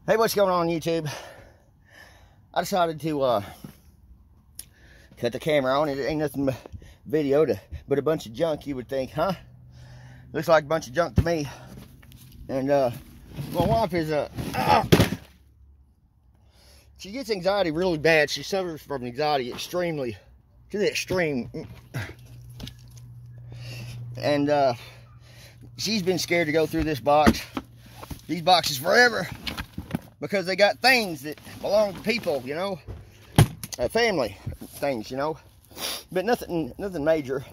Hey, what's going on YouTube? I decided to cut the camera on. It ain't nothing but video but a bunch of junk, you would think, huh? Looks like a bunch of junk to me. And my wife is she gets anxiety really bad. She suffers from anxiety extremely to the extreme. And she's been scared to go through these boxes forever, because they got things that belong to people, you know, family things, you know, but nothing major.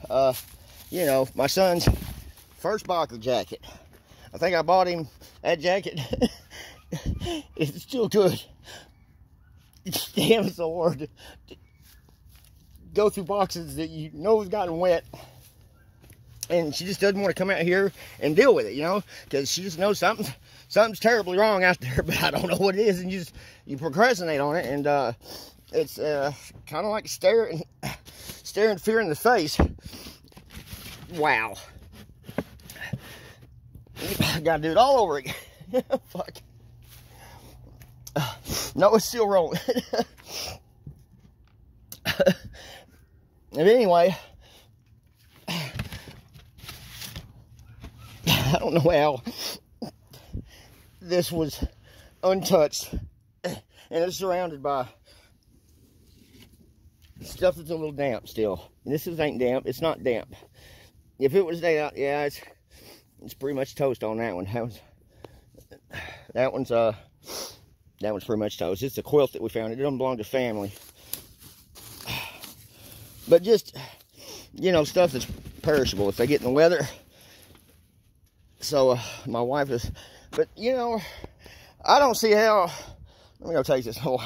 You know, my son's first biker jacket. I think I bought him that jacket. It's still good. It's damn so hard to go through boxes that you know has gotten wet. And she just doesn't want to come out here and deal with it, you know, because she just knows something's terribly wrong out there, but I don't know what it is, and you procrastinate on it, and it's kind of like staring fear in the face. Wow. I gotta do it all over again. Fuck. No, it's still rolling. But anyway, I don't know how this was untouched, and it's surrounded by stuff that's a little damp still. And this ain't damp. It's not damp. If it was damp, yeah, it's pretty much toast on that one. That one's pretty much toast. It's a quilt that we found. It doesn't belong to family, but just, you know, stuff that's perishable if they get in the weather. So my wife is, but you know, I don't see how. Let me go take this whole.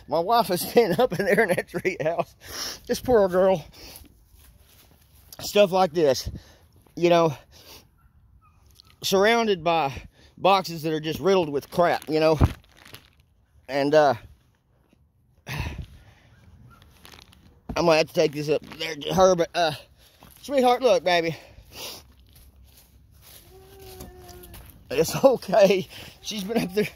My wife is standing up in there in that tree house. This poor girl. Stuff like this, you know, surrounded by boxes that are just riddled with crap, you know. And I'm gonna have to take this up there to her, but sweetheart, look, baby. It's okay. She's been up there.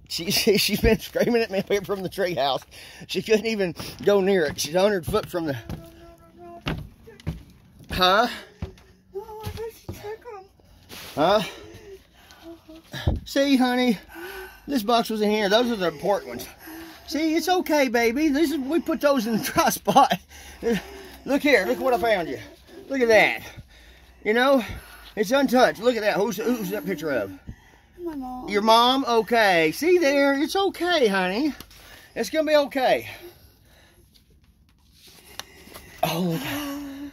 She's been screaming at me up here from the tree house. She couldn't even go near it. She's 100 foot from the. Huh? Huh? See, honey, this box was in here. Those are the important ones. See, it's okay, baby. We put those in the dry spot. Look here. Look what I found you. Look at that. You know. It's untouched. Look at that. Who's that picture of? My mom. Your mom? Okay. See there? It's okay, honey. It's going to be okay. Oh.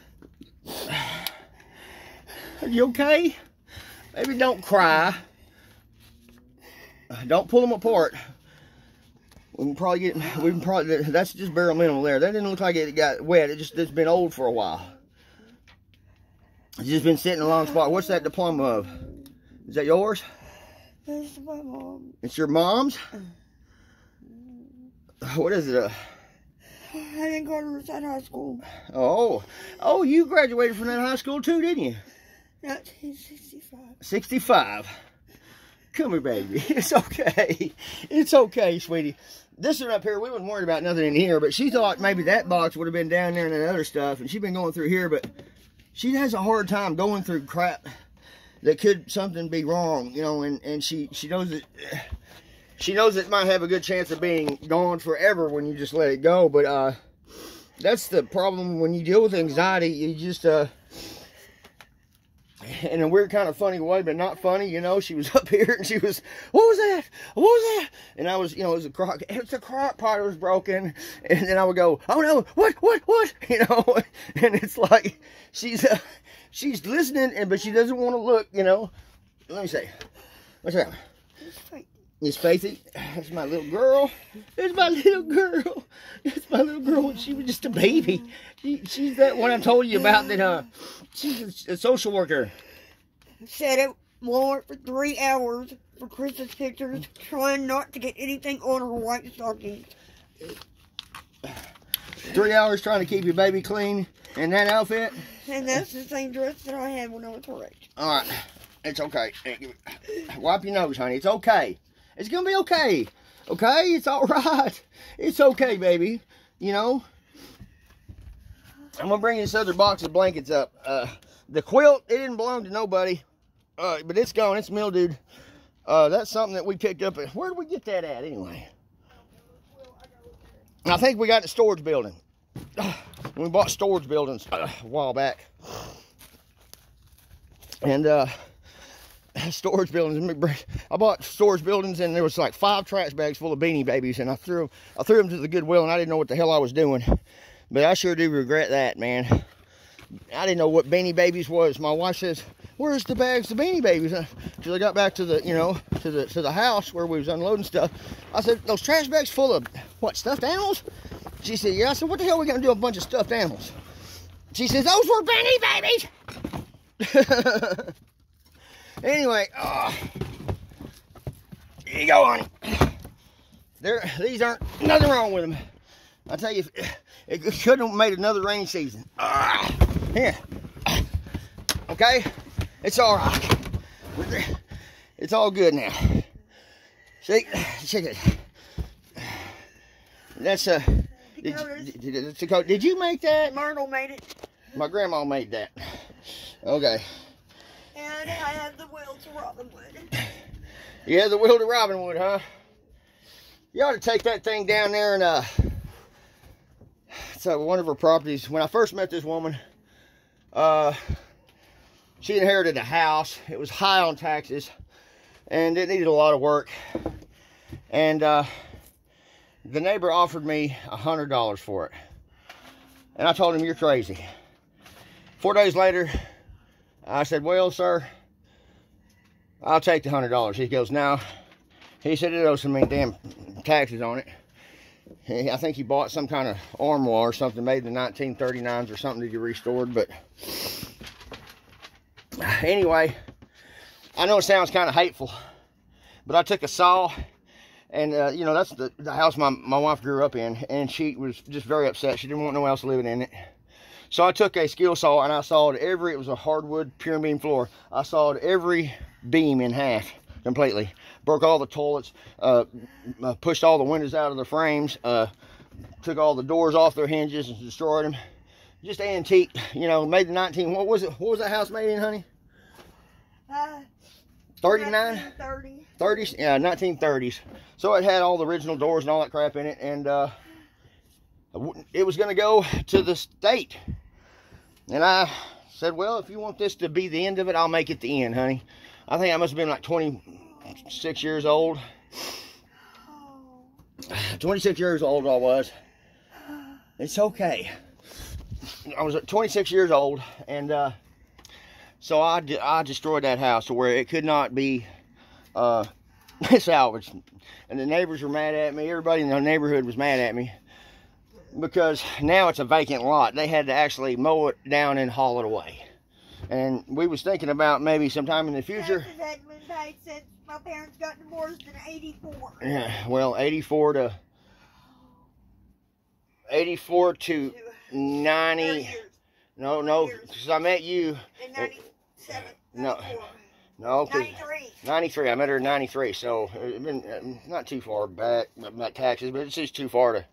Are you okay? Baby, don't cry. Don't pull them apart. We can probably that's just bare minimum there. That didn't look like it got wet. It's been old for a while. It's just been sitting in a long spot. What's that diploma of? Is that yours? It's my mom. It's your mom's? What is it? I didn't go to that high school. Oh, you graduated from that high school too, didn't you? 1965. 65. Come here, baby. It's okay. It's okay, sweetie. This one up here, we wasn't worried about nothing in here, but she thought maybe that box would have been down there and that other stuff, and she's been going through here, but she has a hard time going through crap that could something be wrong, you know, and she knows that it might have a good chance of being gone forever when you just let it go. But that's the problem when you deal with anxiety. You just in a weird kind of funny way, but not funny, you know. She was up here and she was, what was that? What was that? And I was, you know, it's a crock pot was broken. And then I would go, oh no, what? You know, and it's like she's listening, but she doesn't want to look, you know. Let me see. What's that? It's Faithy. That's my little girl. It's my little girl. It's my little girl when she was just a baby. She's that one I told you about that she's a social worker. Sat at Walmart for 3 hours for Christmas pictures, trying not to get anything on her white stockings. 3 hours trying to keep your baby clean in that outfit? And that's the same dress that I had when I was her age. Alright. It's okay. Wipe your nose, honey. It's okay. It's gonna be okay. Okay, it's all right. It's okay, baby. You know. I'm gonna bring this other box of blankets up. The quilt, it didn't belong to nobody, but it's gone. It's mildewed. That's something that we picked up. Where did we get that at anyway? I think we got the storage building. We bought storage buildings a while back. And storage buildings. I bought storage buildings, and there was like 5 trash bags full of Beanie Babies, and I threw them to the Goodwill, and I didn't know what the hell I was doing. But I sure do regret that, man. I didn't know what Beanie Babies was. My wife says, "Where's the bags of Beanie Babies?" Till I got back to the, to the house where we was unloading stuff. I said, "Those trash bags full of what, stuffed animals?" She said, "Yeah." I said, "What the hell are we gonna do with a bunch of stuffed animals?" She says, "Those were Beanie Babies." Anyway, here you go, honey. These aren't nothing wrong with them. I tell you, it couldn't have made another rainy season. Here. Okay? It's all right. It's all good now. See? Check it. That's did you make that? Myrtle made it. My grandma made that. Okay. And I have the will to Robinwood. Yeah, the will to Robinwood, huh? You ought to take that thing down there and so one of her properties. When I first met this woman, she inherited a house. It was high on taxes, and it needed a lot of work. And the neighbor offered me $100 for it, and I told him, "You're crazy." 4 days later, I said, "Well, sir, I'll take the $100. He goes, "No." He said it owes some damn taxes on it. I think he bought some kind of armoire or something made in the 1939s or something to get restored. But anyway, I know it sounds kind of hateful, but I took a saw, and that's the house my wife grew up in, and she was just very upset. She didn't want no one else living in it. So I took a skill saw, and I sawed it was a hardwood pure beam floor. I sawed every beam in half completely. Broke all the toilets, pushed all the windows out of the frames, took all the doors off their hinges and destroyed them. Just antique, made the what was that house made in, honey? 39? 30s? Yeah, 1930s. So it had all the original doors and all that crap in it, and it was going to go to the state. And I said, "Well, if you want this to be the end of it, I'll make it the end, honey." I think I must have been like 26 years old. 26 years old I was. It's okay. I was 26 years old, and so I destroyed that house to where it could not be salvaged. And the neighbors were mad at me. Everybody in the neighborhood was mad at me, because now it's a vacant lot. They had to actually mow it down and haul it away. And we was thinking about maybe sometime in the future. Taxes had been paid since my parents got divorced in '84. Yeah, well, 84 to 90. No, because I met you. In 97. No, 93. 93. I met her in 93, so it's been not too far back, not taxes, but it's just too far to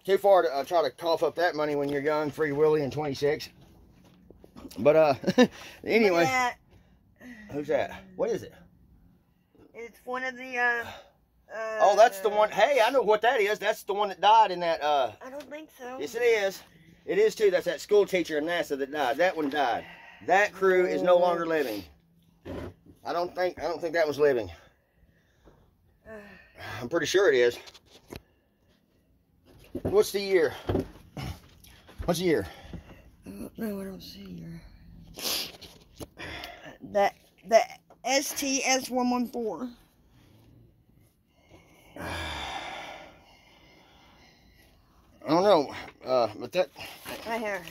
try to cough up that money when you're young, free willy, and 26. But anyway, who's that? What is it? It's one of the oh, that's the one. Hey, I know what that is. That's the one that died in that I don't think so. Yes, it is. It is too. That's that school teacher in NASA that died. That one died. That crew is no longer living. I don't think that was living. I'm pretty sure it is. What's the year? What's the year? No, I don't see here. The STS-114. I don't know, but that... Right here.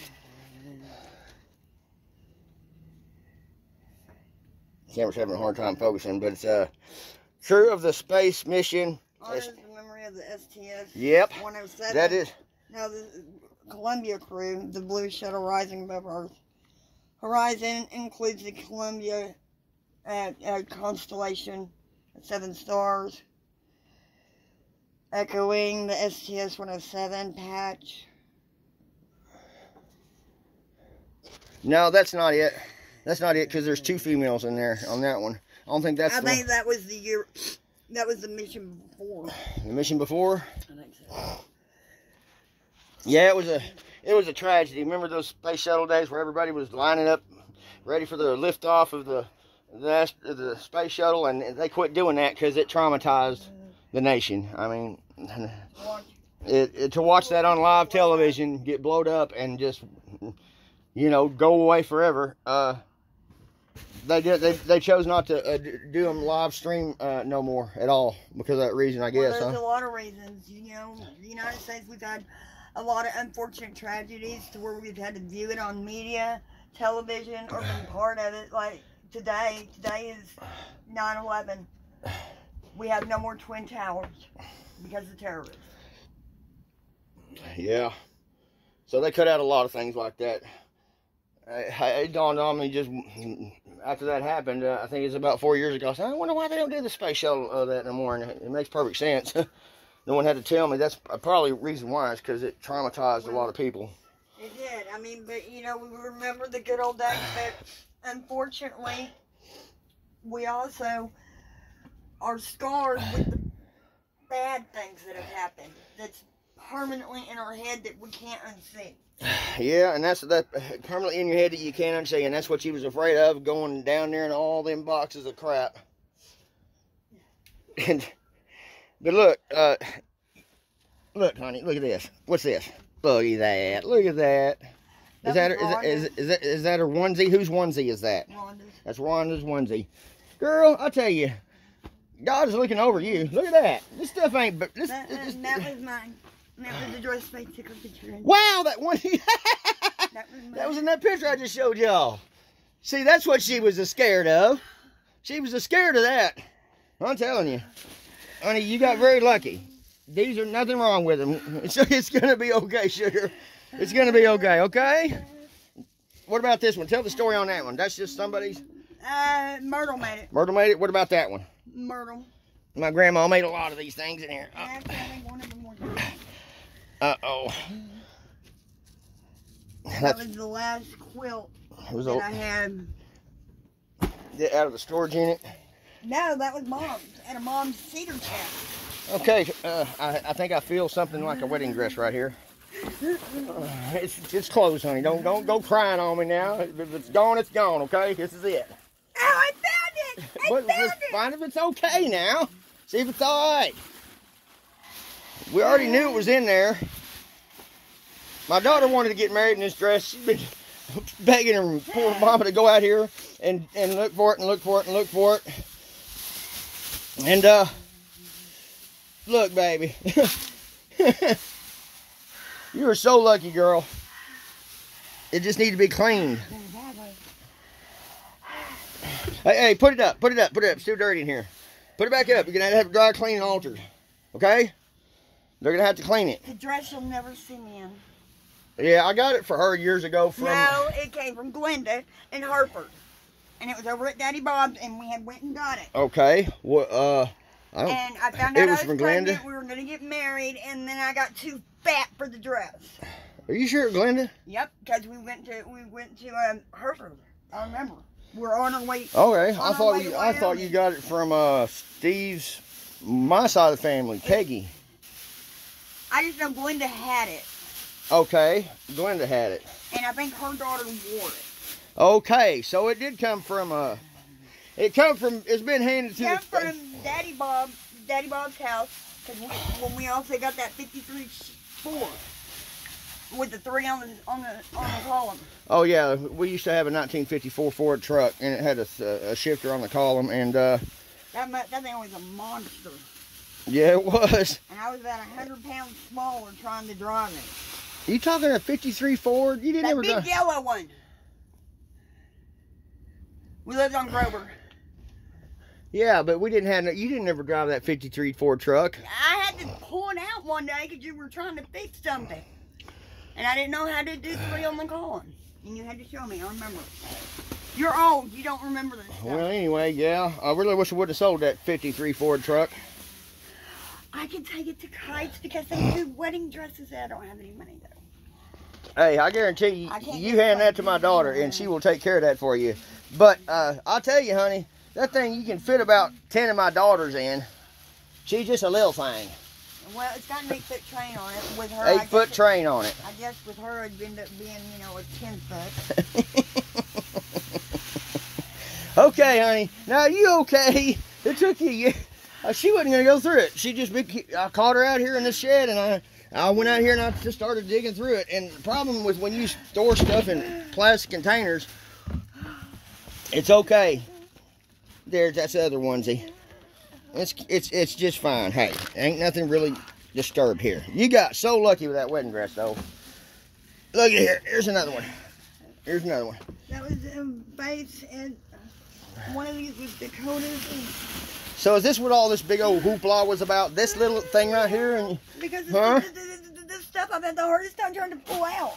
Camera's having a hard time focusing, but it's crew of the space mission. Honors the memory of the STS. Yep. 107. That is. Now the Columbia crew, the blue shuttle rising above Earth. Horizon includes the Columbia constellation, 7 stars. Echoing the STS-107 patch. No, that's not it. That's not it, because there's 2 females in there on that one. I don't think that's I think that was the year. That was the mission before. The mission before? I think so. Yeah, it was a tragedy. Remember those space shuttle days where everybody was lining up, ready for the liftoff of the space shuttle, and they quit doing that because it traumatized the nation. I mean, to watch that on live television get blowed up and just, you know, go away forever. They chose not to do them live stream no more at all because of that reason, I guess. Well, there's a lot of reasons. You know, the United States, we've had a lot of unfortunate tragedies to where we've had to view it on media, television, or been part of it. Like today is 9/11. We have no more Twin Towers because of terrorists. Yeah. So they cut out a lot of things like that. It dawned on me just after that happened. I think it's about 4 years ago. I said, I wonder why they don't do the space shuttle that no more. And it makes perfect sense. No one had to tell me. That's probably the reason why. Is because it traumatized a lot of people. It did. I mean, but you know, we remember the good old days. But unfortunately, we also are scarred with the bad things that have happened. That's permanently in our head that we can't unsee. Yeah, and that's that permanently in your head that you can't unsee, and that's what she was afraid of, going down there and all them boxes of crap. But look, look, honey, look at this. What's this? Look at that. Look at that. Is that her onesie? Whose onesie is that? Rhonda's. That's Rhonda's onesie. Girl, I tell you, God is looking over you. Look at that. This stuff ain't. That was mine. That was the dress they took a picture in. Wow, that one. That was in that picture I just showed y'all. See, that's what she was scared of. She was scared of that. I'm telling you. Honey, you got very lucky. These are nothing wrong with them. It's going to be okay, sugar. It's going to be okay, okay? What about this one? Tell the story on that one. That's just somebody's... Myrtle made it. Myrtle made it? What about that one? Myrtle. My grandma made a lot of these things in here. Uh-oh. That was the last quilt that I had. Out of the storage unit? No, that was Mom's. At a Mom's cedar chest. Okay, I think I feel something like a wedding dress right here. It's closed, honey. Don't go crying on me now. If it's gone, it's gone, okay? This is it. Oh, I found it! I found it! Find if it's okay now. See if it's all right. We already knew it was in there. My daughter wanted to get married in this dress. She's been begging her poor mama to go out here and look for it and look for it and look for it. And, look, baby. You are so lucky, girl. It just needs to be cleaned. Hey, put it up. Put it up. Put it up. It's too dirty in here. Put it back up. You're going to have to dry clean and altered. Okay? They're going to have to clean it. The dress you'll never see me in. Yeah, I got it for her years ago from... No, it came from Glenda in Hartford. And it was over at Daddy Bob's, and we had went and got it. Okay. Well, and I found out I was pregnant. We were going to get married, and then I got too fat for the dress. Are you sure, Glenda? Yep, because we went to Hartford. I remember. We're on our way. Okay, I thought you got it from Steve's, my side of the family, Peggy. I just know Glenda had it. Okay, Glenda had it. And I think her daughter wore it. Okay, so it did come from it's been handed to it came from Daddy Bob's house, because when we also got that 53 Ford with the 3 on the column. Oh yeah, we used to have a 1954 Ford truck, and it had a shifter on the column, and that thing was a monster. Yeah, it was. And I was about 100 pounds smaller trying to drive it. Are you talking a 53 Ford? You didn't ever drive? That big yellow one. We lived on Grover. Yeah, but you didn't ever drive that 53 Ford truck. I had to pull it out one day because you were trying to fix something. And I didn't know how to do 3 on the column. And you had to show me, I remember. You're old, you don't remember this stuff. Well, anyway, yeah. I really wish I would have sold that 53 Ford truck. I I can take it to Kites because they do wedding dresses. I don't have any money though. Hey, I guarantee you, you hand that to my daughter and she will take care of that for you. But I'll tell you, honey, that thing you can fit about 10 of my daughters in. She's just a little thing. Well, it's got an 8-foot train on it. With her, 8-foot train on it. I guess with her, it'd end up being, you know, a 10-foot. Okay, honey. Now, you okay? It took you. She wasn't going to go through it. I caught her out here in the shed, and I went out here and I just started digging through it. And the problem with when you store stuff in plastic containers, it's okay. That's the other onesie. It's just fine. Hey, ain't nothing really disturbed here. You got so lucky with that wedding dress, though. Look at here. Here's another one. Here's another one. That was Bates, and one of these was Dakota's. So is this what all this big old hoopla was about? This little thing right here? And because this stuff I've had the hardest time trying to pull out.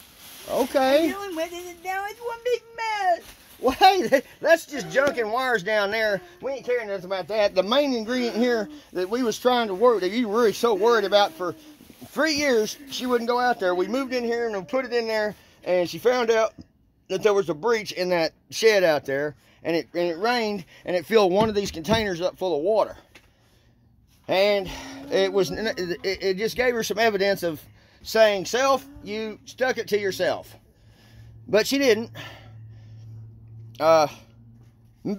Okay. I'm dealing with it, and now it's one big mess. Well, hey, that's just junk and wires down there. We ain't caring nothing about that. The main ingredient here that we was trying to work, that you were really so worried about for 3 years, she wouldn't go out there. We moved in here and we put it in there, and she found out that there was a breach in that shed out there, and it rained, and it filled one of these containers up full of water. And it just gave her some evidence of saying, self, you stuck it to yourself. But she didn't.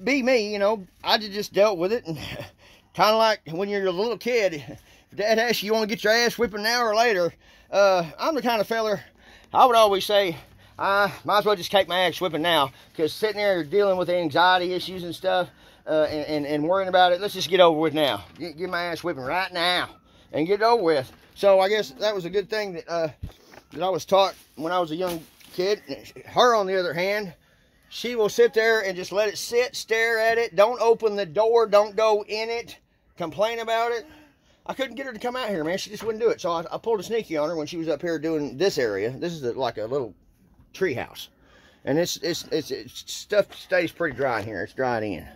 Be me, you know, I just dealt with it, and kind of like when you're a little kid, if Dad asks you want to get your ass whipping now or later, I'm the kind of feller, I would always say, I might as well just take my ass whipping now, because sitting there dealing with anxiety issues and stuff, and worrying about it, let's just get over with now. Get my ass whipping right now, and get it over with. So I guess that was a good thing that I was taught when I was a young kid. Her, on the other hand, she will sit there and just let it sit, stare at it. Don't open the door. Don't go in it. Complain about it. I couldn't get her to come out here, man. She just wouldn't do it. So I pulled a sneaky on her when she was up here doing this area. This is like a little tree house. And it's stuff stays pretty dry in here. It's dried in.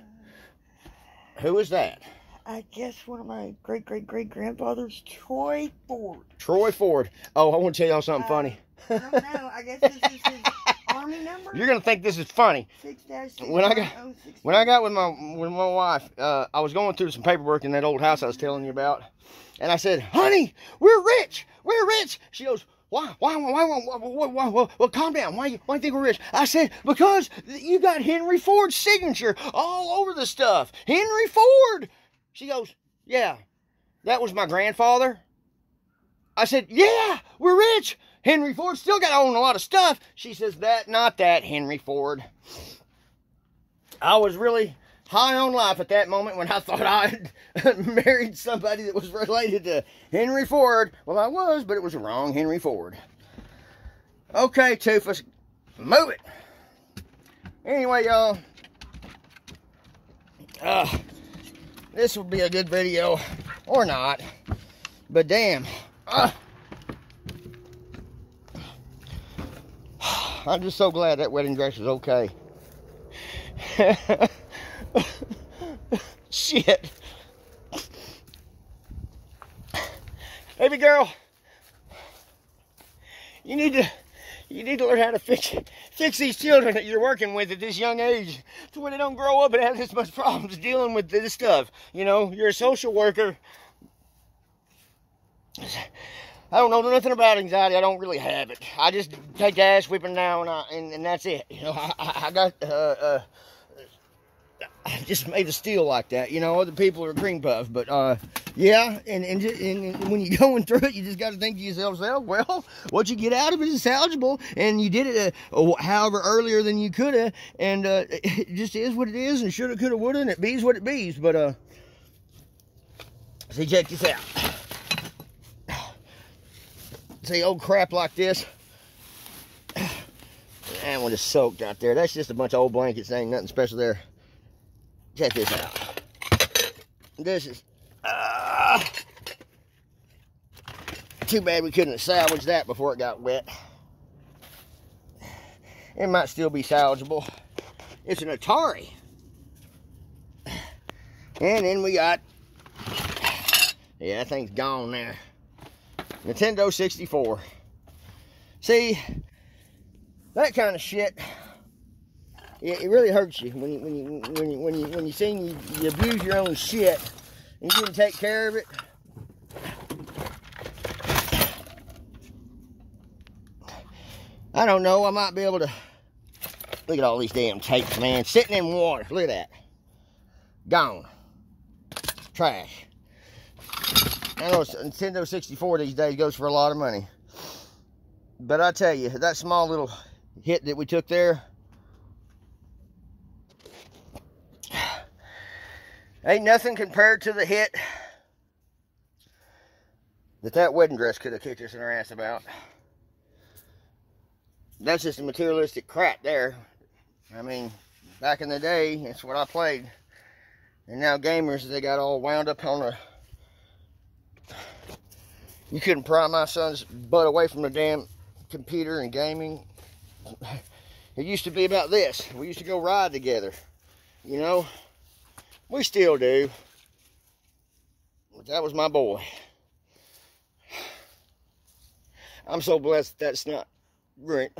Who is that? I guess one of my great-great-great-grandfathers, Troy Ford. Troy Ford. Oh, I want to tell y'all something funny. I don't know. I guess this is his Army number? You're gonna think this is funny. 6-6 when I got with my wife, I was going through some paperwork in that old house I was telling you about, and I said, "Honey, we're rich. We're rich." She goes, "Why? Well, calm down. Why you think we're rich?" I said, "Because you got Henry Ford's signature all over the stuff. Henry Ford." She goes, "Yeah, that was my grandfather." I said, "Yeah, we're rich. Henry Ford still got to own a lot of stuff." She says, not that Henry Ford. I was really high on life at that moment when I thought I had married somebody that was related to Henry Ford. Well, I was, but it was the wrong Henry Ford. Okay, Toofus, move it. Anyway, y'all, this will be a good video, or not, but damn, I'm just so glad that wedding dress is okay. Shit. Baby girl, you need to learn how to fix these children that you're working with at this young age, to where they don't grow up and have this much problems dealing with this stuff. You know, you're a social worker. I don't know nothing about anxiety. I don't really have it. I just take ass whipping now, and that's it. You know, I got I just made of steel like that. You know, other people are green puff, but yeah. And when you're going through it, you just got to think to yourself, well, what you get out of it is salvageable, and you did it however earlier than you could have, and it just is what it is, and shoulda, coulda, woulda, and it bees what it bees. But see, check this out. See, old crap like this, and when it's soaked out there, that's just a bunch of old blankets. Ain't nothing special there. Check this out. This is too bad we couldn't have salvaged that before it got wet. It might still be salvageable. It's an Atari. And then we got Yeah, that thing's gone there. Nintendo 64. See, that kind of shit, it really hurts you when you see you abuse your own shit and you didn't take care of it. I don't know. I might be able to. Look at all these damn tapes, man. Sitting in water. Look at that. Gone. Trash. I know Nintendo 64 these days goes for a lot of money. But I tell you, that small little hit that we took there ain't nothing compared to the hit that wedding dress could have kicked us in our ass about. That's just a materialistic crap there. I mean, back in the day, that's what I played. And now gamers, they got all wound up on the... You couldn't pry my son's butt away from the damn computer and gaming. It used to be about this. We used to go ride together. You know? We still do. But that was my boy. I'm so blessed that's not right.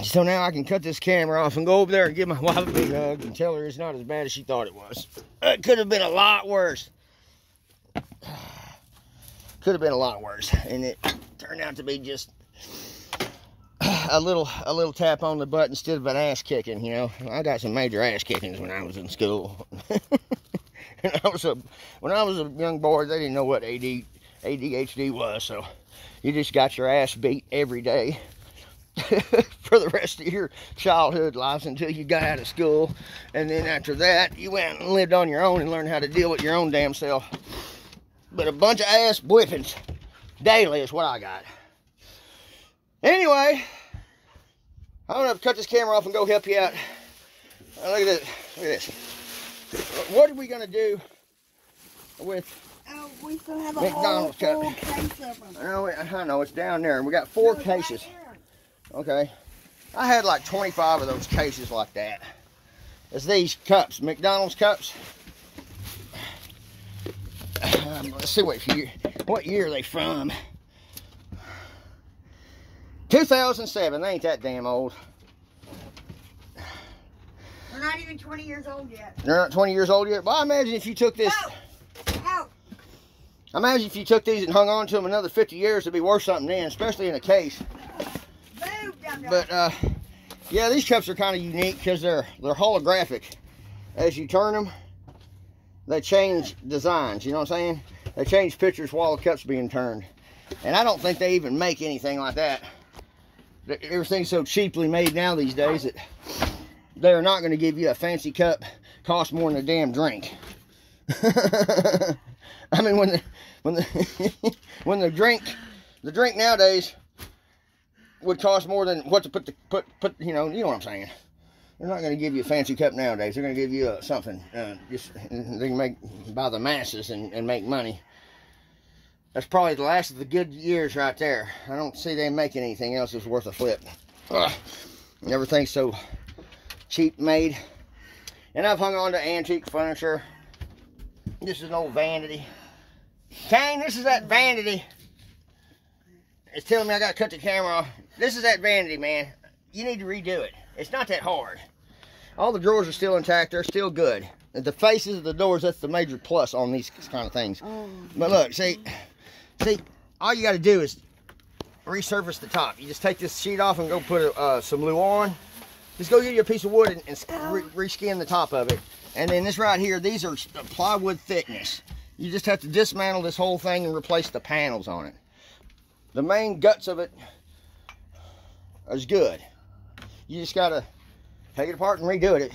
So now I can cut this camera off and go over there and give my wife a big hug and tell her it's not as bad as she thought it was. It could have been a lot worse. Could have been a lot worse. And it turned out to be just a little tap on the butt instead of an ass kicking, you know. I got some major ass kickings when I was in school. When I was a young boy, they didn't know what ADHD was, so you just got your ass beat every day for the rest of your childhood lives until you got out of school. And then after that, you went and lived on your own and learned how to deal with your own damn self. But a bunch of ass whippings daily is what I got. Anyway, I'm going to cut this camera off and go help you out. Look at this. Look at this. What are we going to do with... Oh, we still have a McDonald's whole cup? Case of them. I know, it's down there. And we got 4 cases. Right Okay. I had like 25 of those cases like that. It's these cups, McDonald's cups. Let's see what year are they from. 2007. They ain't that damn old. They're not even 20 years old yet. They're not 20 years old yet? Well, I imagine if you took this... Out. I imagine if you took these and hung on to them another 50 years, it'd be worth something then, especially in a case. But, yeah, these cups are kind of unique because they're holographic. As you turn them, they change designs, you know what I'm saying? They change pictures while the cup's being turned. And I don't think they even make anything like that. Everything's so cheaply made now these days that they're not going to give you a fancy cup cost more than a damn drink. I mean, when the drink nowadays would cost more than what to put you know what I'm saying. They're not going to give you a fancy cup nowadays. They're going to give you something just they can buy the masses and make money. That's probably the last of the good years right there. I don't see them making anything else that's worth a flip. Everything's so cheap made. And I've hung on to antique furniture. This is an old vanity. Kane, this is that vanity. It's telling me I gotta cut the camera off. This is that vanity, man. You need to redo it. It's not that hard. All the drawers are still intact. They're still good. The faces of the doors, that's the major plus on these kind of things. But look, see, all you gotta do is resurface the top. You just take this sheet off and go put some glue on. Just go get you a piece of wood and reskin the top of it. And then this right here, these are plywood thickness. You just have to dismantle this whole thing and replace the panels on it. The main guts of it is good. You just gotta take it apart and redo it.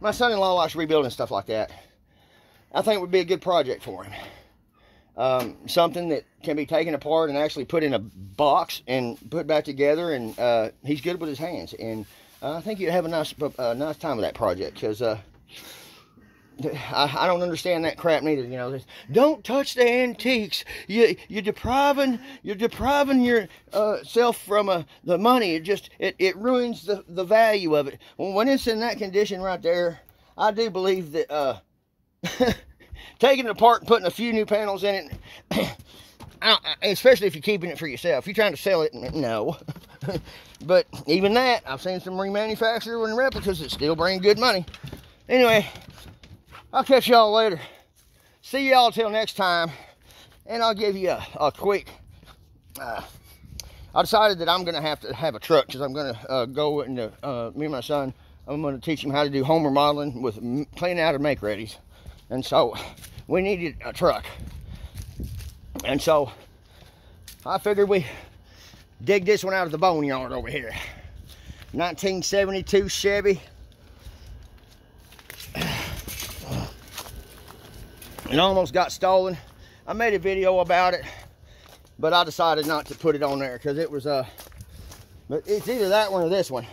My son-in-law likes rebuilding stuff like that. I think it would be a good project for him. Something that can be taken apart and actually put in a box and put back together, and he's good with his hands. And I think you'd have a nice time with that project, because I don't understand that crap neither. You know, don't touch the antiques. You're depriving yourself from the money. It ruins the value of it. When it's in that condition right there, I do believe that taking it apart and putting a few new panels in it, especially if you're keeping it for yourself. If you're trying to sell it, no. But even that, I've seen some remanufactured and replicas that still bring good money. Anyway, I'll catch y'all later. See y'all till next time. And I'll give you a quick, I decided that I'm going to have a truck, because I'm going to go into, me and my son, I'm going to teach him how to do home remodeling with clean out and make readies. And so we needed a truck. And so I figured we dig this one out of the boneyard over here. 1972 Chevy. It almost got stolen. I made a video about it, but I decided not to put it on there because it was but it's either that one or this one.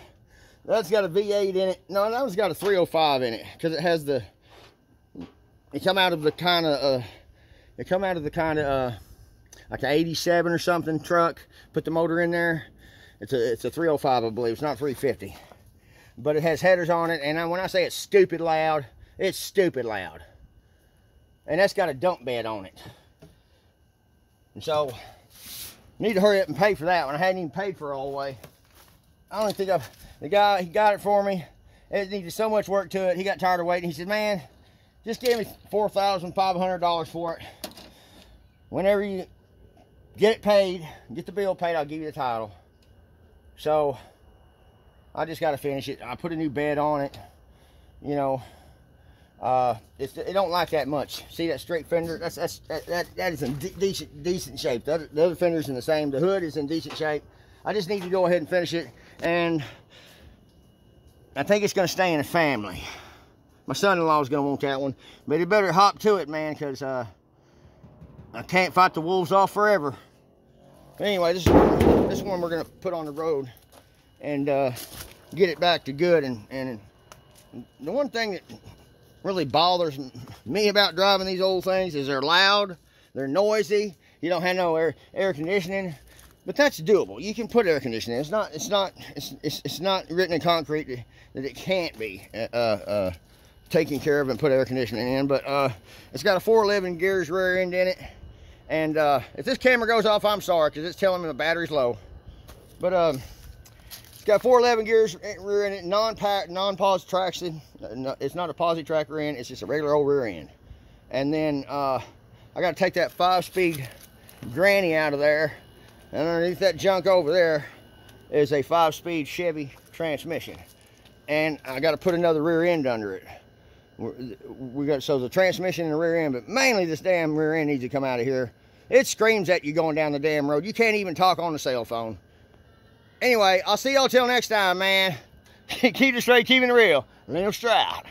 That's got a V8 in it. No, that one's got a 305 in it, because it has the, it come out of the kind of like an 87 or something truck. Put the motor in there. It's a 305, I believe. It's not 350, but it has headers on it. And when I say it's stupid loud, it's stupid loud. And that's got a dump bed on it. And so need to hurry up and pay for that one. I hadn't even paid for it all the way. I don't think the guy, he got it for me. It needed so much work to it. He got tired of waiting. He said, man, just give me $4,500 for it. Whenever you get it paid, get the bill paid, I'll give you the title. So I just got to finish it. I put a new bed on it. You know, it don't like that much. See that straight fender? That is in decent shape. The other fender's in the same. The hood is in decent shape. I just need to go ahead and finish it, and I think it's going to stay in the family. My son-in-law is going to want that one, but he better hop to it, man, because I can't fight the wolves off forever. But anyway, this one we're going to put on the road and get it back to good. And the one thing that really bothers me about driving these old things is they're loud, they're noisy, you don't have no air conditioning, but that's doable. You can put air conditioning. It's not written in concrete that it can't be taken care of and put air conditioning in. But it's got a 411 gears rear end in it, and if this camera goes off, I'm sorry, because it's telling me the battery's low. But it's got 411 gears rear end, non-pause traction. It's not a posi track rear end, it's just a regular old rear end. And then I got to take that 5-speed granny out of there, and underneath that junk over there is a 5-speed Chevy transmission, and I got to put another rear end under it. So the transmission and the rear end, but mainly this damn rear end needs to come out of here. It screams at you going down the damn road. You can't even talk on the cell phone. Anyway, I'll see y'all till next time, man. Keep it straight, keeping it real. Lynn Stroud.